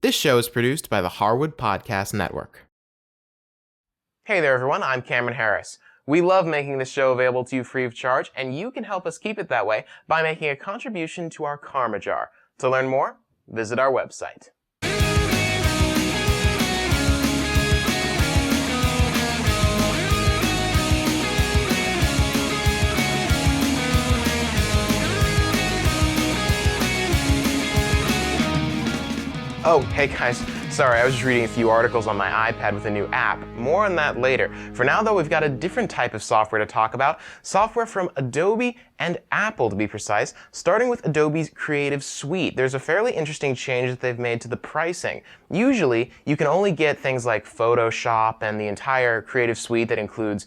This show is produced by the Harwood Podcast Network. Hey there everyone, I'm Cameron Harris. We love making this show available to you free of charge, and you can help us keep it that way by making a contribution to our Karma Jar. To learn more, visit our website. Oh, hey guys, sorry, I was just reading a few articles on my iPad with a new app. More on that later. For now though, we've got a different type of software to talk about. Software from Adobe and Apple, to be precise, starting with Adobe's Creative Suite. There's a fairly interesting change that they've made to the pricing. Usually, you can only get things like Photoshop and the entire Creative Suite that includes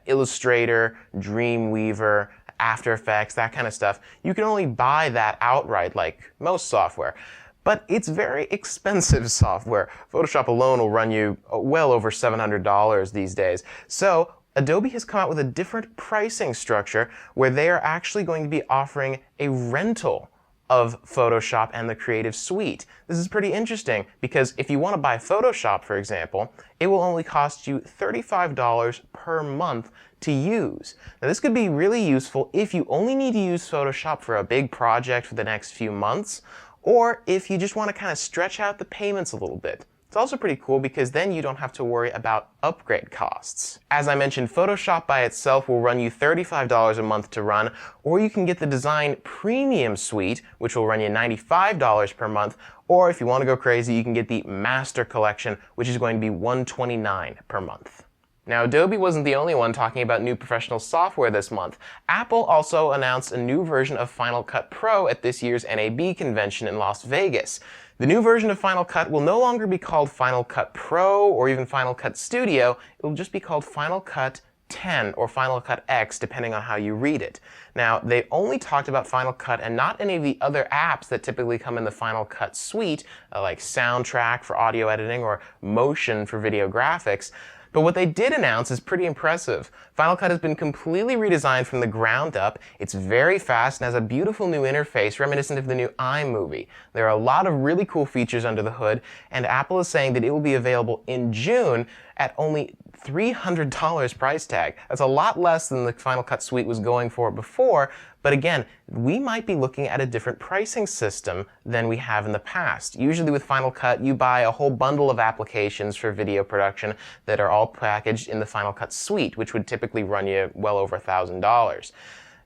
Illustrator, Dreamweaver, After Effects, that kind of stuff. You can only buy that outright like most software. But it's very expensive software. Photoshop alone will run you well over $700 these days. So Adobe has come out with a different pricing structure where they are actually going to be offering a rental of Photoshop and the Creative Suite. This is pretty interesting because if you want to buy Photoshop, for example, it will only cost you $35 per month to use. Now this could be really useful if you only need to use Photoshop for a big project for the next few months, or if you just want to kind of stretch out the payments a little bit. It's also pretty cool because then you don't have to worry about upgrade costs. As I mentioned, Photoshop by itself will run you $35 a month to run, or you can get the Design Premium Suite, which will run you $95 per month, or if you want to go crazy, you can get the Master Collection, which is going to be $129 per month. Now, Adobe wasn't the only one talking about new professional software this month. Apple also announced a new version of Final Cut Pro at this year's NAB convention in Las Vegas. The new version of Final Cut will no longer be called Final Cut Pro or even Final Cut Studio. It will just be called Final Cut 10 or Final Cut X, depending on how you read it. Now, they only talked about Final Cut and not any of the other apps that typically come in the Final Cut suite, like Soundtrack for audio editing or Motion for video graphics. But what they did announce is pretty impressive. Final Cut has been completely redesigned from the ground up. It's very fast and has a beautiful new interface reminiscent of the new iMovie. There are a lot of really cool features under the hood, and Apple is saying that it will be available in June at only $300 price tag. That's a lot less than the Final Cut Suite was going for before, but again, we might be looking at a different pricing system than we have in the past. Usually with Final Cut, you buy a whole bundle of applications for video production that are all packaged in the Final Cut Suite, which would typically run you well over $1,000.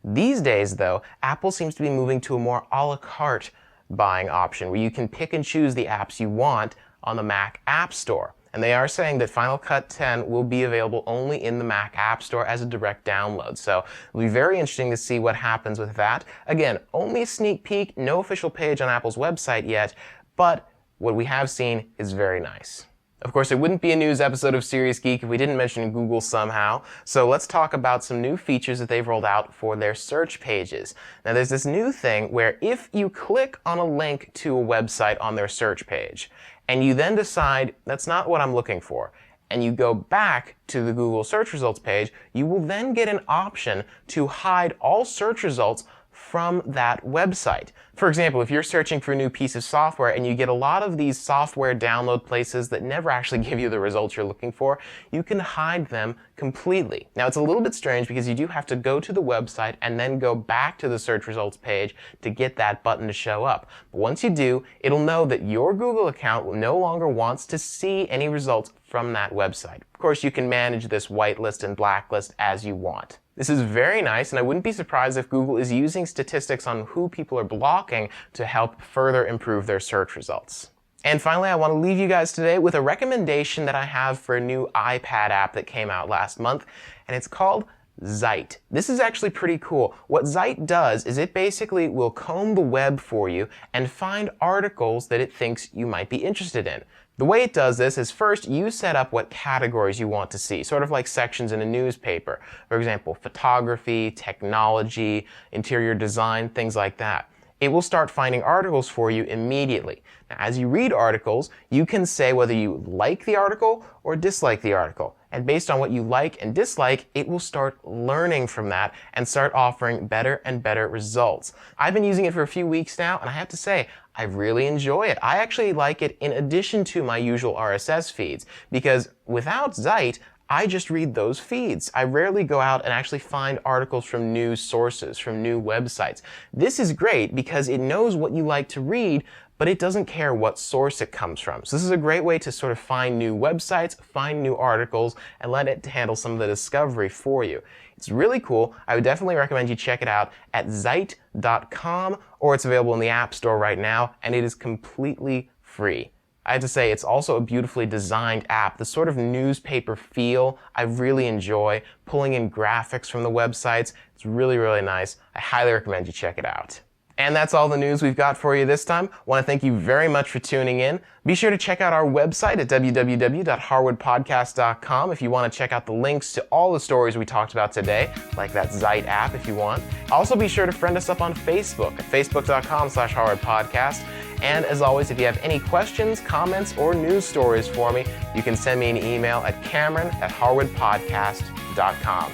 These days, though, Apple seems to be moving to a more a la carte buying option where you can pick and choose the apps you want on the Mac App Store. And they are saying that Final Cut 10 will be available only in the Mac App Store as a direct download. So it'll be very interesting to see what happens with that. Again, only a sneak peek, no official page on Apple's website yet, but what we have seen is very nice. Of course, it wouldn't be a news episode of Serious Geek if we didn't mention Google somehow. So let's talk about some new features that they've rolled out for their search pages. Now there's this new thing where if you click on a link to a website on their search page, and you then decide, that's not what I'm looking for, and you go back to the Google search results page, you will then get an option to hide all search results from that website. For example, if you're searching for a new piece of software and you get a lot of these software download places that never actually give you the results you're looking for, you can hide them completely. Now, it's a little bit strange because you do have to go to the website and then go back to the search results page to get that button to show up. But once you do, it'll know that your Google account no longer wants to see any results from that website. Of course, you can manage this whitelist and blacklist as you want. This is very nice, and I wouldn't be surprised if Google is using statistics on who people are blocking to help further improve their search results. And finally, I want to leave you guys today with a recommendation that I have for a new iPad app that came out last month, and it's called Zite. This is actually pretty cool. What Zite does is it basically will comb the web for you and find articles that it thinks you might be interested in. The way it does this is first you set up what categories you want to see, sort of like sections in a newspaper. For example, photography, technology, interior design, things like that. It will start finding articles for you immediately. Now, as you read articles, you can say whether you like the article or dislike the article. And based on what you like and dislike, it will start learning from that and start offering better and better results. I've been using it for a few weeks now, and I have to say, I really enjoy it. I actually like it in addition to my usual RSS feeds, because without Zite, I just read those feeds. I rarely go out and actually find articles from news sources, from new websites. This is great because it knows what you like to read, but it doesn't care what source it comes from. So this is a great way to sort of find new websites, find new articles, and let it handle some of the discovery for you. It's really cool. I would definitely recommend you check it out at Zite.com, or it's available in the App Store right now, and it is completely free. I have to say, it's also a beautifully designed app. The sort of newspaper feel I really enjoy, pulling in graphics from the websites. It's really, really nice. I highly recommend you check it out. And that's all the news we've got for you this time. I want to thank you very much for tuning in. Be sure to check out our website at www.harwoodpodcast.com if you want to check out the links to all the stories we talked about today, like that Zite app if you want. Also be sure to friend us up on Facebook at facebook.com/harwoodpodcast. And as always, if you have any questions, comments, or news stories for me, you can send me an email at cameron@harwoodpodcast.com.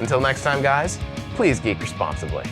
Until next time, guys, please geek responsibly.